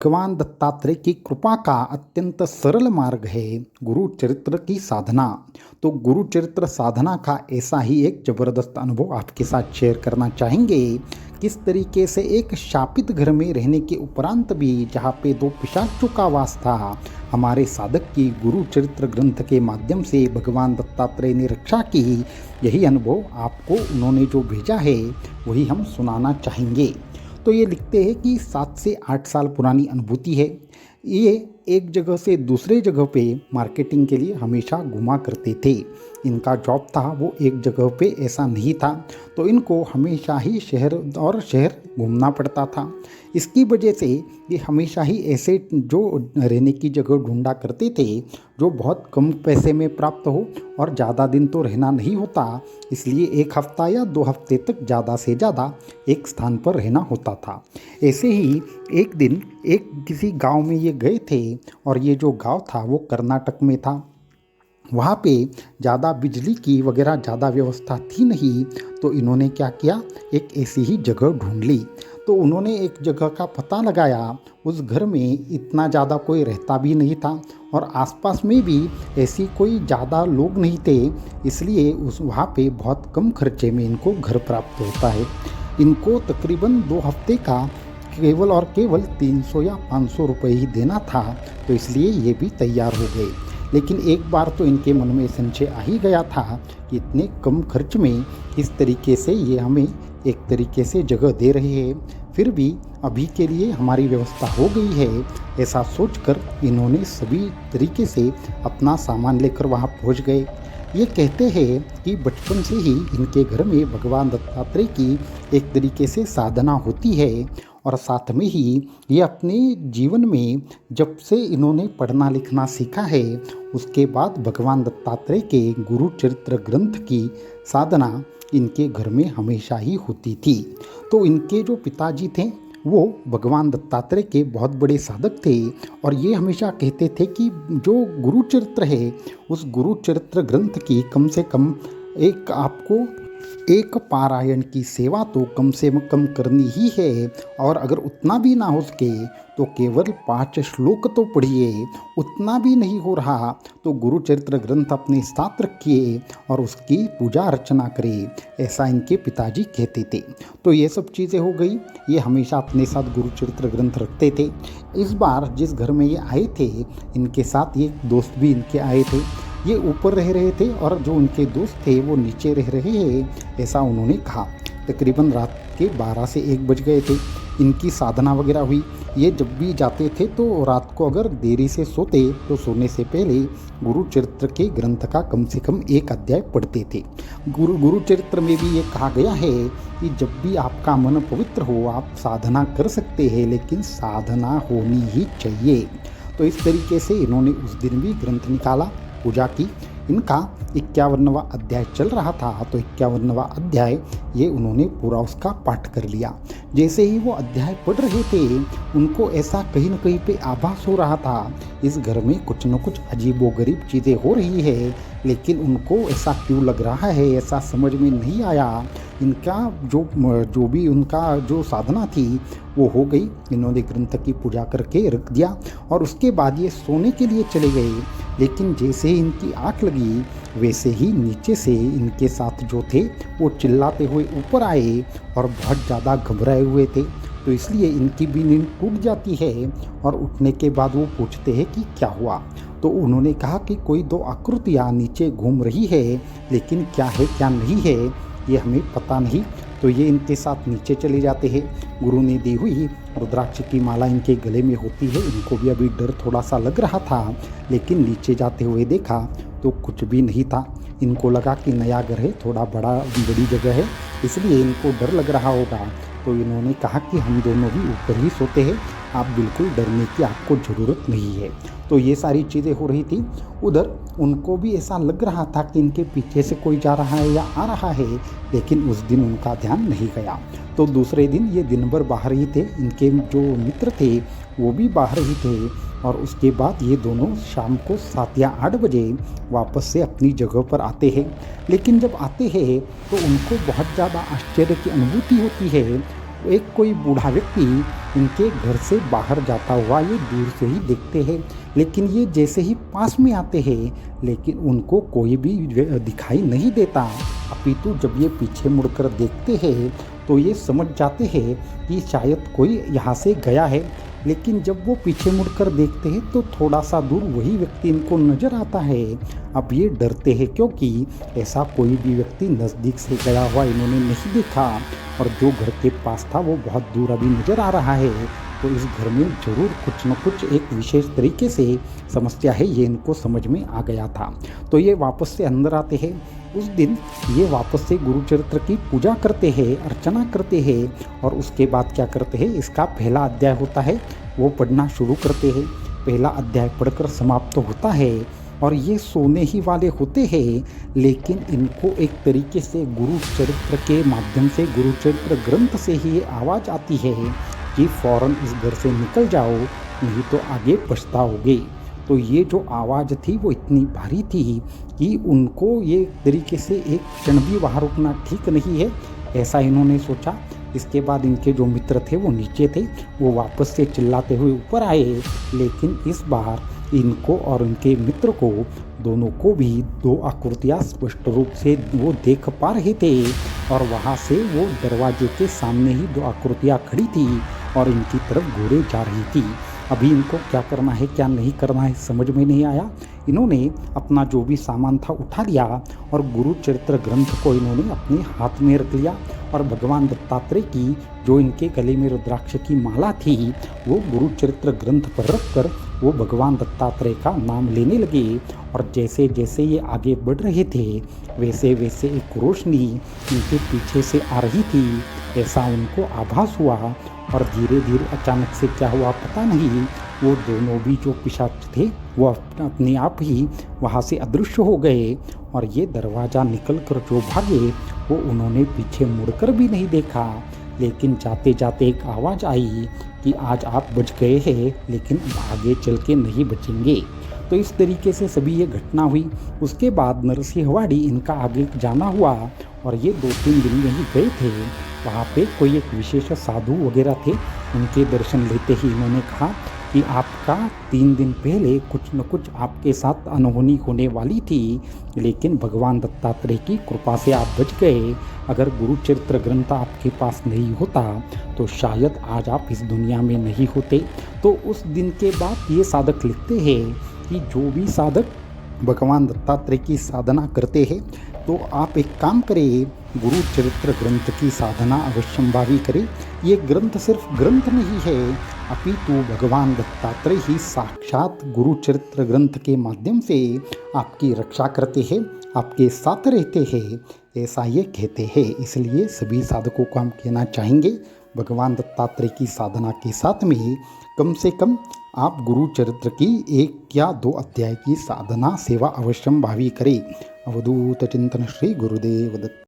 भगवान दत्तात्रेय की कृपा का अत्यंत सरल मार्ग है गुरु चरित्र की साधना। तो गुरु चरित्र साधना का ऐसा ही एक जबरदस्त अनुभव आपके साथ शेयर करना चाहेंगे। किस तरीके से एक शापित घर में रहने के उपरांत भी जहाँ पे दो पिशाचों का वास था, हमारे साधक की गुरु चरित्र ग्रंथ के माध्यम से भगवान दत्तात्रेय ने रक्षा की। यही अनुभव आपको उन्होंने जो भेजा है वही हम सुनाना चाहेंगे। तो ये लिखते हैं कि 7 से 8 साल पुरानी अनुभूति है। ये एक जगह से दूसरे जगह पे मार्केटिंग के लिए हमेशा घुमा करते थे। इनका जॉब था वो एक जगह पे ऐसा नहीं था, तो इनको हमेशा ही शहर और शहर घूमना पड़ता था। इसकी वजह से ये हमेशा ही ऐसे जो रहने की जगह ढूंढा करते थे जो बहुत कम पैसे में प्राप्त हो और ज़्यादा दिन तो रहना नहीं होता, इसलिए 1 हफ्ता या 2 हफ्ते तक ज़्यादा से ज़्यादा एक स्थान पर रहना होता था। ऐसे ही एक दिन एक किसी गांव में ये गए थे और ये जो गांव था वो कर्नाटक में था। वहाँ पे ज़्यादा बिजली की वगैरह ज़्यादा व्यवस्था थी नहीं, तो इन्होंने क्या किया, एक ऐसी ही जगह ढूंढ ली। तो उन्होंने एक जगह का पता लगाया। उस घर में इतना ज़्यादा कोई रहता भी नहीं था और आसपास में भी ऐसी कोई ज़्यादा लोग नहीं थे, इसलिए उस वहाँ पे बहुत कम खर्चे में इनको घर प्राप्त होता है। इनको तकरीबन 2 हफ्ते का केवल और केवल 300 या 500 रुपये ही देना था, तो इसलिए ये भी तैयार हो गए। लेकिन एक बार तो इनके मन में संशय आ ही गया था कि इतने कम खर्च में किस तरीके से ये हमें एक तरीके से जगह दे रहे हैं, फिर भी अभी के लिए हमारी व्यवस्था हो गई है। ऐसा सोचकर इन्होंने सभी तरीके से अपना सामान लेकर वहाँ पहुँच गए। ये कहते हैं कि बचपन से ही इनके घर में भगवान दत्तात्रेय की एक तरीके से साधना होती है और साथ में ही ये अपने जीवन में जब से इन्होंने पढ़ना लिखना सीखा है उसके बाद भगवान दत्तात्रेय के गुरु चरित्र ग्रंथ की साधना इनके घर में हमेशा ही होती थी। तो इनके जो पिताजी थे वो भगवान दत्तात्रेय के बहुत बड़े साधक थे और ये हमेशा कहते थे कि जो गुरु चरित्र है उस गुरु चरित्र ग्रंथ की कम से कम एक आपको एक पारायण की सेवा तो कम से कम करनी ही है, और अगर उतना भी ना हो सके तो केवल 5 श्लोक तो पढ़िए। उतना भी नहीं हो रहा तो गुरु चरित्र ग्रंथ अपने साथ रखिए और उसकी पूजा अर्चना करिए, ऐसा इनके पिताजी कहते थे। तो ये सब चीज़ें हो गई। ये हमेशा अपने साथ गुरु चरित्र ग्रंथ रखते थे। इस बार जिस घर में ये आए थे इनके साथ ये दोस्त भी इनके आए थे। ये ऊपर रह रहे थे और जो उनके दोस्त थे वो नीचे रह रहे हैं, ऐसा उन्होंने कहा। तकरीबन रात के 12 से 1 बज गए थे। इनकी साधना वगैरह हुई। ये जब भी जाते थे तो रात को अगर देरी से सोते तो सोने से पहले गुरु चरित्र के ग्रंथ का कम से कम 1 अध्याय पढ़ते थे। गुरु चरित्र में भी ये कहा गया है कि जब भी आपका मन पवित्र हो आप साधना कर सकते हैं, लेकिन साधना होनी ही चाहिए। तो इस तरीके से इन्होंने उस दिन भी ग्रंथ निकाला, पूजा की। इनका 51वां अध्याय चल रहा था, तो 51वां अध्याय ये उन्होंने पूरा उसका पाठ कर लिया। जैसे ही वो अध्याय पढ़ रहे थे उनको ऐसा कहीं न कहीं पे आभास हो रहा था इस घर में कुछ न कुछ अजीबोगरीब चीज़ें हो रही है, लेकिन उनको ऐसा क्यों लग रहा है ऐसा समझ में नहीं आया। इनका जो भी उनका जो साधना थी वो हो गई। इन्होंने ग्रंथ की पूजा करके रख दिया और उसके बाद ये सोने के लिए चले गए। लेकिन जैसे ही इनकी आँख लगी वैसे ही नीचे से इनके साथ जो थे वो चिल्लाते हुए ऊपर आए और बहुत ज़्यादा घबराए हुए थे। तो इसलिए इनकी भी नींद टूट जाती है और उठने के बाद वो पूछते हैं कि क्या हुआ। तो उन्होंने कहा कि कोई 2 आकृतियाँ नीचे घूम रही है, लेकिन क्या है क्या नहीं है ये हमें पता नहीं। तो ये इनके साथ नीचे चले जाते हैं। गुरु ने दी हुई रुद्राक्ष की माला इनके गले में होती है। इनको भी अभी डर थोड़ा सा लग रहा था, लेकिन नीचे जाते हुए देखा तो कुछ भी नहीं था। इनको लगा कि नया घर है, थोड़ा बड़ी जगह है, इसलिए इनको डर लग रहा होगा। तो इन्होंने कहा कि हम दोनों भी ऊपर ही सोते हैं, आप बिल्कुल डरने की आपको ज़रूरत नहीं है। तो ये सारी चीज़ें हो रही थी। उधर उनको भी ऐसा लग रहा था कि इनके पीछे से कोई जा रहा है या आ रहा है, लेकिन उस दिन उनका ध्यान नहीं गया। तो दूसरे दिन ये दिन भर बाहर ही थे। इनके जो मित्र थे वो भी बाहर ही थे और उसके बाद ये दोनों शाम को 7 या 8 बजे वापस से अपनी जगह पर आते हैं। लेकिन जब आते हैं तो उनको बहुत ज़्यादा आश्चर्य की अनुभूति होती है एक कोई बूढ़ा व्यक्ति इनके घर से बाहर जाता हुआ ये दूर से ही देखते हैं, लेकिन ये जैसे ही पास में आते हैं लेकिन उनको कोई भी दिखाई नहीं देता। अपितु जब ये पीछे मुड़कर देखते हैं तो ये समझ जाते हैं कि शायद कोई यहाँ से गया है, लेकिन जब वो पीछे मुड़कर देखते हैं तो थोड़ा सा दूर वही व्यक्ति इनको नज़र आता है। अब ये डरते हैं क्योंकि ऐसा कोई भी व्यक्ति नज़दीक से गया हुआ इन्होंने नहीं देखा, और जो घर के पास था वो बहुत दूर अभी नज़र आ रहा है। तो इस घर में ज़रूर कुछ न कुछ एक विशेष तरीके से समस्या है, ये इनको समझ में आ गया था। तो ये वापस से अंदर आते हैं। उस दिन ये वापस से गुरु चरित्र की पूजा करते हैं, अर्चना करते हैं, और उसके बाद क्या करते हैं, इसका पहला अध्याय होता है वो पढ़ना शुरू करते हैं। पहला अध्याय पढ़कर समाप्त तो होता है और ये सोने ही वाले होते हैं, लेकिन इनको एक तरीके से गुरु चरित्र के माध्यम से, गुरु चरित्र ग्रंथ से ही ये आवाज़ आती है कि फ़ौरन इस घर से निकल जाओ, नहीं तो आगे पछताओगे। तो ये जो आवाज़ थी वो इतनी भारी थी कि उनको ये तरीके से एक क्षण भी वहाँ रुकना ठीक नहीं है, ऐसा इन्होंने सोचा। इसके बाद इनके जो मित्र थे वो नीचे थे, वो वापस से चिल्लाते हुए ऊपर आए, लेकिन इस बार इनको और उनके मित्र को दोनों को भी दो आकृतियाँ स्पष्ट रूप से वो देख पा रहे थे, और वहाँ से वो दरवाजे के सामने ही दो आकृतियाँ खड़ी थी और इनकी तरफ घूरे जा रही थी। अभी इनको क्या करना है क्या नहीं करना है समझ में नहीं आया। इन्होंने अपना जो भी सामान था उठा लिया और गुरु चरित्र ग्रंथ को इन्होंने अपने हाथ में रख लिया, और भगवान दत्तात्रेय की जो इनके गले में रुद्राक्ष की माला थी वो गुरु चरित्र ग्रंथ पर रखकर वो भगवान दत्तात्रेय का नाम लेने लगे। और जैसे जैसे ये आगे बढ़ रहे थे वैसे वैसे एक रोशनी इनके पीछे से आ रही थी, ऐसा उनको आभास हुआ। और धीरे धीरे अचानक से क्या हुआ पता नहीं, वो दोनों भी जो पिशाच थे वो अपने आप ही वहाँ से अदृश्य हो गए, और ये दरवाज़ा निकल कर जो भागे वो उन्होंने पीछे मुड़कर भी नहीं देखा। लेकिन जाते जाते एक आवाज़ आई कि आज आप बच गए हैं, लेकिन आगे चल के नहीं बचेंगे। तो इस तरीके से सभी ये घटना हुई। उसके बाद नरसिंहवाड़ी इनका आगे जाना हुआ, और ये 2-3 दिन में ही गए थे। वहाँ पे कोई एक विशेष साधु वगैरह थे, उनके दर्शन लेते ही इन्होंने कहा कि आपका 3 दिन पहले कुछ न कुछ आपके साथ अनहोनी होने वाली थी, लेकिन भगवान दत्तात्रेय की कृपा से आप बच गए। अगर गुरु चरित्र ग्रंथ आपके पास नहीं होता तो शायद आज आप इस दुनिया में नहीं होते। तो उस दिन के बाद ये साधक लिखते हैं कि जो भी साधक भगवान दत्तात्रेय की साधना करते हैं तो आप एक काम करें, गुरु चरित्र ग्रंथ की साधना अवश्यंभावी करें। ये ग्रंथ सिर्फ ग्रंथ नहीं है, अपितु भगवान दत्तात्रेय ही साक्षात गुरु चरित्र ग्रंथ के माध्यम से आपकी रक्षा करते हैं, आपके साथ रहते हैं, ऐसा ये कहते हैं। इसलिए सभी साधकों को हम कहना चाहेंगे भगवान दत्तात्रेय की साधना के साथ में कम से कम आप गुरु चरित्र की 1 या 2 अध्याय की साधना सेवा अवश्यंभावी करें। अवधूत चिंतन श्री गुरुदेव दत्त।